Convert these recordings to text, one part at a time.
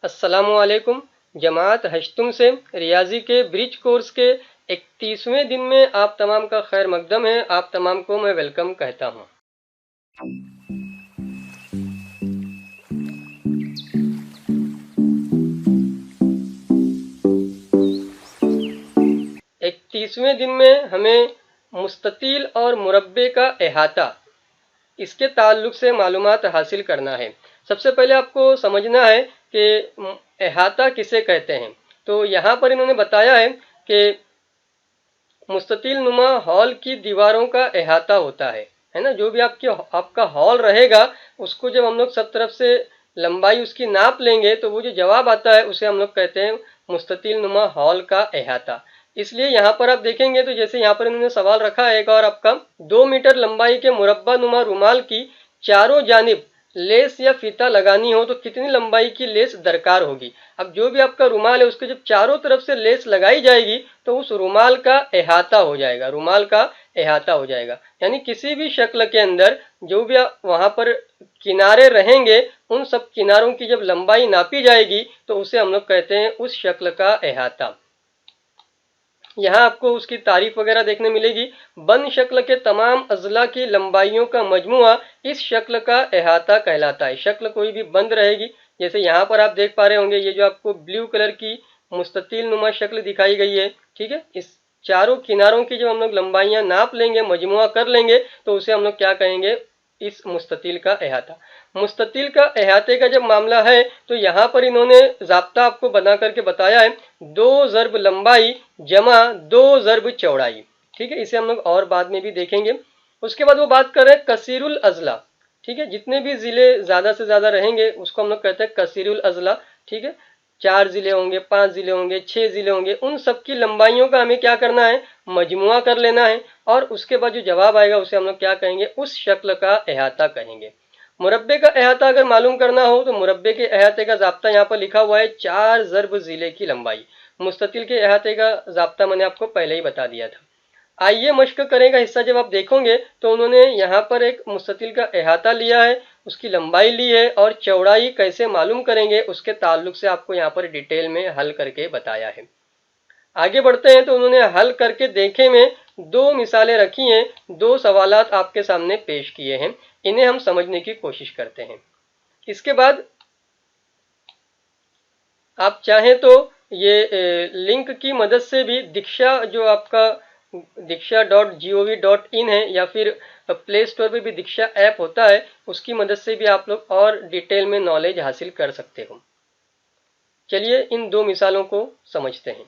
अस्सलामुअलैकुम। जमात हश्तुम से रियाजी के ब्रिज कोर्स के 31वें दिन में आप तमाम का खैर मकदम है। आप तमाम को मैं वेलकम कहता हूँ। 31वें दिन में हमें मुस्ततील और मुरब्बे का अहाता, इसके ताल्लुक से मालूमात हासिल करना है। सबसे पहले आपको समझना है कि अहाता किसे कहते हैं। तो यहाँ पर इन्होंने बताया है कि मुस्ततील नुमा हॉल की दीवारों का अहाता होता है ना। जो भी आपका हॉल रहेगा, उसको जब हम लोग सब तरफ से लंबाई उसकी नाप लेंगे तो वो जो जवाब आता है उसे हम लोग कहते हैं मुस्ततील नुमा हॉल का अहाता। इसलिए यहाँ पर आप देखेंगे तो जैसे यहाँ पर इन्होंने सवाल रखा है एक और आपका 2 मीटर लंबाई के मुरब्बा नुमा रुमाल की चारों जानिब लेस या फीता लगानी हो तो कितनी लंबाई की लेस दरकार होगी। अब जो भी आपका रुमाल है उसके जब चारों तरफ से लेस लगाई जाएगी तो उस रुमाल का अहाता हो जाएगा, रुमाल का अहाता हो जाएगा। यानी किसी भी शक्ल के अंदर जो भी वहां पर किनारे रहेंगे, उन सब किनारों की जब लंबाई नापी जाएगी तो उसे हम लोग कहते हैं उस शक्ल का अहाता। यहाँ आपको उसकी तारीफ वगैरह देखने मिलेगी। बंद शक्ल के तमाम अजला की लंबाइयों का मजमुआ इस शक्ल का अहाता कहलाता है। शक्ल कोई भी बंद रहेगी, जैसे यहाँ पर आप देख पा रहे होंगे, ये जो आपको ब्लू कलर की मुस्ततील नुमा शक्ल दिखाई गई है, ठीक है। इस चारों किनारों की जब हम लोग लंबाइयां नाप लेंगे, मजमुआ कर लेंगे, तो उसे हम लोग क्या कहेंगे, इस मुस्ततील का अहाता। मुस्ततील का अहाते का जब मामला है तो यहाँ पर इन्होंने ज़ाब्ता आपको बना करके बताया है 2 ज़र्ब लंबाई जमा 2 ज़र्ब चौड़ाई, ठीक है। इसे हम लोग और बाद में भी देखेंगे। उसके बाद वो बात कर रहे हैं कसीरुल अजला, ठीक है। जितने भी जिले ज्यादा से ज्यादा रहेंगे उसको हम लोग कहते हैं कसीरुल अजला, ठीक है। 4 जिले होंगे, 5 जिले होंगे, 6 जिले होंगे, उन सब की लंबाइयों का हमें क्या करना है, मजमुआ कर लेना है। और उसके बाद जो जवाब आएगा उसे हम लोग क्या कहेंगे, उस शक्ल का अहाता कहेंगे। मुरब्बे का अहाता अगर मालूम करना हो तो मुरब्बे के अहाते का ज़ाब्ता यहाँ पर लिखा हुआ है 4 ज़र्ब जिले की लंबाई। मुस्ततील के अहाते का ज़ाब्ता मैंने आपको पहले ही बता दिया था। आइए मश्क करेगा हिस्सा जब आप देखोगे तो उन्होंने यहाँ पर एक मुस्ततील का अहाता लिया है, उसकी लंबाई ली है और चौड़ाई कैसे मालूम करेंगे उसके ताल्लुक से आपको यहाँ पर डिटेल में हल करके बताया है। आगे बढ़ते हैं तो उन्होंने हल करके देखे में 2 मिसालें रखी हैं, 2 सवालात आपके सामने पेश किए हैं। इन्हें हम समझने की कोशिश करते हैं। इसके बाद आप चाहें तो ये लिंक की मदद से भी दीक्षा, जो आपका diksha.gov.in है, या फिर प्ले स्टोर पे भी दीक्षा ऐप होता है, उसकी मदद से भी आप लोग और डिटेल में नॉलेज हासिल कर सकते हो। चलिए इन 2 मिसालों को समझते हैं।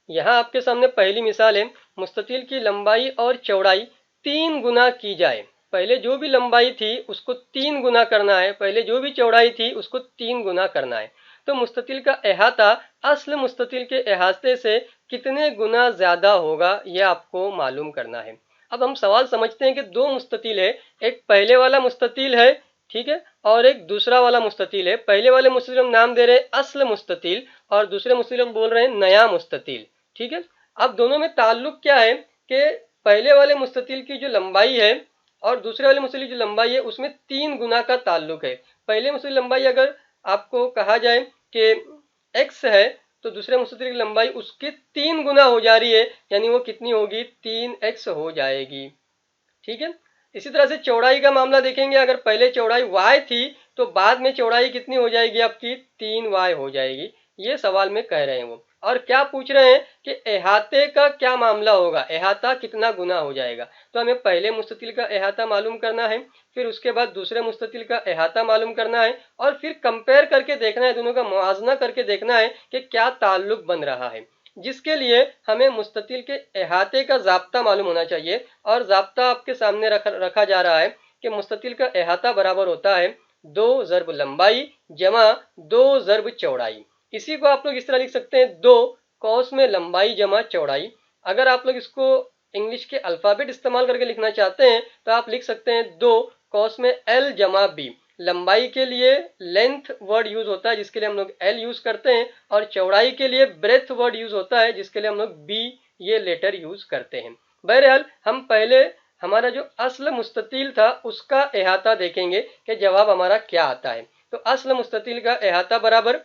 यहाँ आपके सामने पहली मिसाल है, मुस्ततील की लंबाई और चौड़ाई 3 गुना की जाए। पहले जो भी लंबाई थी उसको 3 गुना करना है, पहले जो भी चौड़ाई थी उसको 3 गुना करना है। तो मुस्ततील का अहाता असल मुस्ततील के अहाते से कितने गुना ज्यादा होगा, यह आपको मालूम करना है। अब हम सवाल समझते हैं कि 2 मुस्ततील है, एक पहले वाला मुस्ततील है, ठीक है, और एक दूसरा वाला मुस्ततील है। पहले वाले मुस्ततील हम नाम दे रहे हैं असल मुस्ततील और दूसरे मुस्ततील हम बोल रहे हैं नया मुस्ततील, ठीक है। अब दोनों में ताल्लुक क्या है कि पहले वाले मुस्ततील की जो लंबाई है और दूसरे वाले मुस्ततील की जो लंबाई है उसमें 3 गुना का ताल्लुक है। पहले मुस्ततील लंबाई अगर आपको कहा जाए कि x है तो दूसरे मुस्ततील की लंबाई उसके 3 गुना हो जा रही है, यानी वो कितनी होगी, 3x हो जाएगी, ठीक है। इसी तरह से चौड़ाई का मामला देखेंगे, अगर पहले चौड़ाई y थी तो बाद में चौड़ाई कितनी हो जाएगी आपकी, 3y हो जाएगी। ये सवाल में कह रहे हैं वो। और क्या पूछ रहे हैं कि अहाते का क्या मामला होगा, अहाता कितना गुना हो जाएगा। तो हमें पहले मुस्ततील का अहाता मालूम करना है, फिर उसके बाद दूसरे मुस्ततील का अहाता मालूम करना है और फिर कंपेयर करके देखना है, दोनों का मुआवजना करके देखना है कि क्या ताल्लुक बन रहा है, जिसके लिए हमें मुस्ततील के अहाते का ज़ाब्ता मालूम होना चाहिए। और ज़ाब्ता आपके सामने रखा जा रहा है कि मुस्ततील का अहाता बराबर होता है 2 ज़र्ब लंबाई जमा 2 ज़र्ब चौड़ाई। इसी को आप लोग इस तरह लिख सकते हैं, 2 कौस में लंबाई जमा चौड़ाई। अगर आप लोग इसको इंग्लिश के अल्फ़ाबेट इस्तेमाल करके लिखना चाहते हैं तो आप लिख सकते हैं 2 कौस में l जमा b। लंबाई के लिए लेंथ वर्ड यूज होता है जिसके लिए हम लोग l यूज करते हैं, और चौड़ाई के लिए ब्रेथ वर्ड यूज होता है जिसके लिए हम लोग b ये लेटर यूज करते हैं। बहरहाल हम पहले हमारा जो असल मुस्ततील था उसका अहाता देखेंगे कि जवाब हमारा क्या आता है। तो असल मुस्ततिल का अहाता बराबर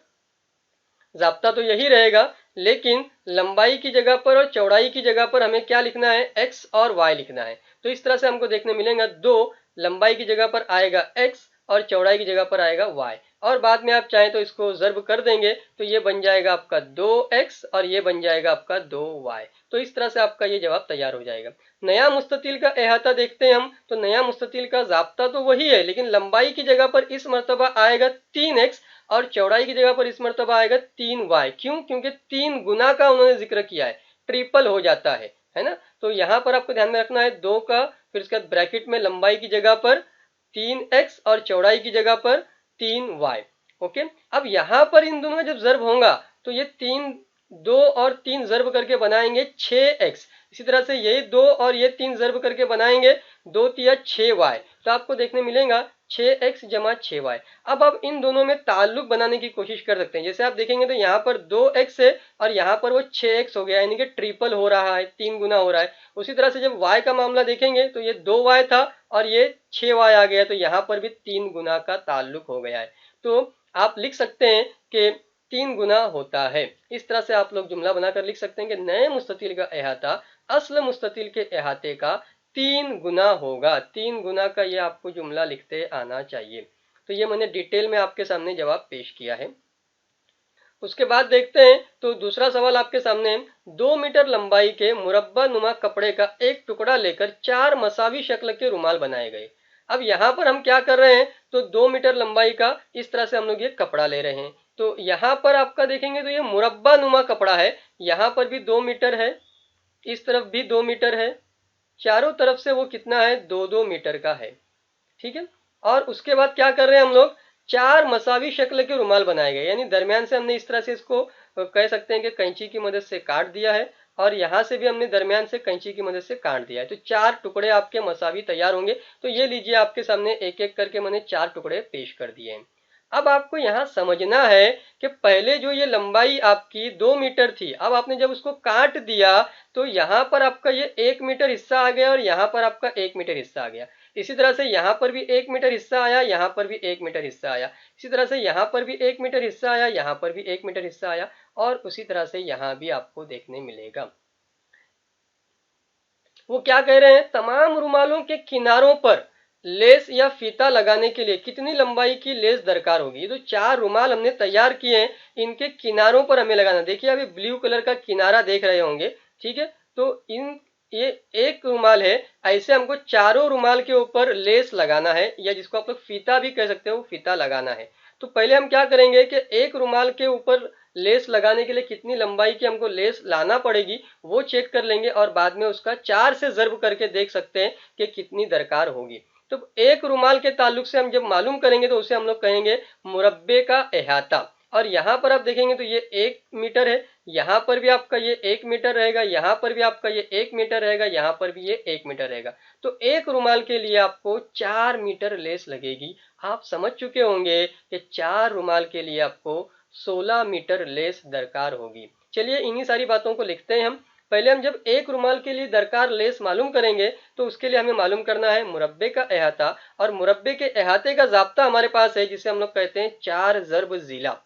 ज़ाब्ता तो यही रहेगा, लेकिन लंबाई की जगह पर और चौड़ाई की जगह पर हमें क्या लिखना है, x और y लिखना है। तो इस तरह से हमको देखने मिलेगा, दो लंबाई की जगह पर आएगा x और चौड़ाई की जगह पर आएगा y, और बाद में आप चाहें तो इसको ज़र्ब कर देंगे तो ये बन जाएगा आपका 2x और ये बन जाएगा आपका 2y। तो इस तरह से आपका ये जवाब तैयार हो जाएगा। नया मुस्ततिल का अहाता देखते हैं हम, तो नया मुस्ततिल का ज़ाब्ता तो वही है, लेकिन लंबाई की जगह पर इस मर्तबा आएगा 3x और चौड़ाई की जगह पर इस मर्तबा आएगा 3y। क्यों? क्योंकि 3 गुना का उन्होंने जिक्र किया है, ट्रिपल हो जाता है ना। तो यहां पर आपको ध्यान में रखना है 2 का, फिर उसके बाद ब्रैकेट में लंबाई की जगह पर 3x और चौड़ाई की जगह पर 3y। ओके, अब यहां पर इन दोनों में जब ज़र्ब होगा तो ये 2 और 3 ज़र्ब करके बनाएंगे 6x। इसी तरह से ये 2 और ये 3 ज़र्ब करके बनाएंगे 2 तिया 6y। तो आपको देखने मिलेगा 6x जमा 6y। अब आप इन दोनों में ताल्लुक बनाने की कोशिश कर सकते हैं। जैसे आप देखेंगे तो यहाँ पर 2x है और यहाँ पर वो 6x हो गया, यानी कि ट्रिपल हो रहा है, 3 गुना हो रहा है। उसी तरह से जब y का मामला देखेंगे तो ये 2y था और ये 6y आ गया, तो यहाँ पर भी 3 गुना का ताल्लुक हो गया है। तो आप लिख सकते हैं कि 3 गुना होता है। इस तरह से आप लोग जुमला बनाकर लिख सकते हैं कि नए मुस्ततिल का अहाता असल मुस्ततिल के अहाते का 3 गुना होगा। 3 गुना का ये आपको जुमला लिखते आना चाहिए। तो ये मैंने डिटेल में आपके सामने जवाब पेश किया है। उसके बाद देखते हैं तो दूसरा सवाल आपके सामने, 2 मीटर लंबाई के मुरब्बा नुमा कपड़े का एक टुकड़ा लेकर 4 मसावी शक्ल के रुमाल बनाए गए। अब यहाँ पर हम क्या कर रहे हैं, तो 2 मीटर लंबाई का इस तरह से हम लोग ये कपड़ा ले रहे हैं। तो यहाँ पर आपका देखेंगे तो ये मुरब्बा नुमा कपड़ा है, यहाँ पर भी 2 मीटर है, इस तरफ भी 2 मीटर है, चारों तरफ से वो कितना है, 2-2 मीटर का है। ठीक है, और उसके बाद क्या कर रहे हैं हम लोग, 4 मसावी शक्ल के रुमाल बनाए गए, यानी दरमियान से हमने इस तरह से इसको कह सकते हैं कि कैंची की मदद से काट दिया है, और यहां से भी हमने दरमियान से कैंची की मदद से काट दिया है। तो 4 टुकड़े आपके मसावी तैयार होंगे। तो ये लीजिए, आपके सामने एक एक करके मैंने 4 टुकड़े पेश कर दिए हैं। अब आपको यहाँ समझना है कि पहले जो ये लंबाई आपकी 2 मीटर थी, अब आपने जब उसको काट दिया तो यहाँ पर आपका ये 1 मीटर हिस्सा आ गया और यहाँ पर आपका 1 मीटर हिस्सा आ गया। इसी तरह से यहाँ पर भी 1 मीटर हिस्सा आया, यहाँ पर भी 1 मीटर हिस्सा आया। इसी तरह से यहाँ पर भी 1 मीटर हिस्सा आया, यहाँ पर भी 1 मीटर हिस्सा आया, और उसी तरह से यहाँ भी आपको देखने मिलेगा। वो क्या कह रहे हैं, तमाम रुमालों के किनारों पर लेस या फीता लगाने के लिए कितनी लंबाई की लेस दरकार होगी। तो 4 रुमाल हमने तैयार किए हैं, इनके किनारों पर हमें लगाना। देखिए अभी ब्लू कलर का किनारा देख रहे होंगे, ठीक है। तो ये एक रुमाल है, ऐसे हमको चारों रुमाल के ऊपर लेस लगाना है, या जिसको आप लोग फीता भी कह सकते हो, फीता लगाना है। तो पहले हम क्या करेंगे कि एक रुमाल के ऊपर लेस लगाने के लिए कितनी लंबाई की हमको लेस लाना पड़ेगी वो चेक कर लेंगे, और बाद में उसका 4 से ज़र्ब करके देख सकते हैं कि कितनी दरकार होगी। तो एक रुमाल के ताल्लुक से हम जब मालूम करेंगे तो उसे हम लोग कहेंगे मुरब्बे का अहाता। और यहाँ पर आप देखेंगे तो ये 1 मीटर है, यहाँ पर भी आपका ये 1 मीटर रहेगा, यहाँ पर भी आपका ये 1 मीटर रहेगा, यहाँ पर भी ये 1 मीटर रहेगा। तो एक रुमाल के लिए आपको 4 मीटर लेस लगेगी। आप समझ चुके होंगे कि 4 रुमाल के लिए आपको 16 मीटर लेस दरकार होगी। चलिए इन्हीं सारी बातों को लिखते हैं हम। पहले हम जब एक रुमाल के लिए दरकार लेस मालूम करेंगे तो उसके लिए हमें मालूम करना है मुरब्बे का अहाता, और मुरब्बे के अहाते का ज़ाब्ता हमारे पास है जिसे हम लोग कहते हैं 4 ज़र्ब ज़िला।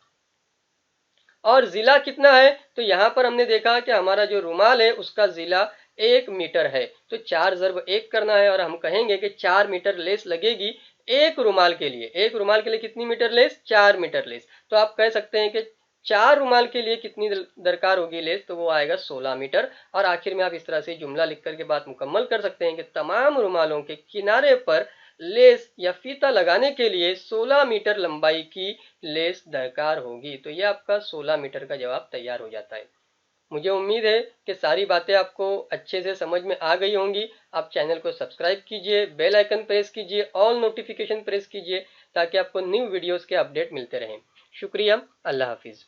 और ज़िला कितना है, तो यहाँ पर हमने देखा कि हमारा जो रुमाल है उसका ज़िला 1 मीटर है। तो 4 ज़र्ब 1 करना है, और हम कहेंगे कि 4 मीटर लेस लगेगी एक रुमाल के लिए। एक रुमाल के लिए कितनी मीटर लेस, 4 मीटर लेस। तो आप कह सकते हैं कि 4 रुमाल के लिए कितनी दरकार होगी लेस, तो वो आएगा 16 मीटर। और आखिर में आप इस तरह से जुमला लिख करके बात मुकम्मल कर सकते हैं कि तमाम रुमालों के किनारे पर लेस या फीता लगाने के लिए 16 मीटर लंबाई की लेस दरकार होगी। तो ये आपका 16 मीटर का जवाब तैयार हो जाता है। मुझे उम्मीद है कि सारी बातें आपको अच्छे से समझ में आ गई होंगी। आप चैनल को सब्सक्राइब कीजिए, बेल आइकन प्रेस कीजिए, ऑल नोटिफिकेशन प्रेस कीजिए, ताकि आपको न्यू वीडियोस के अपडेट मिलते रहें। शुक्रिया, अल्लाह हाफिज़।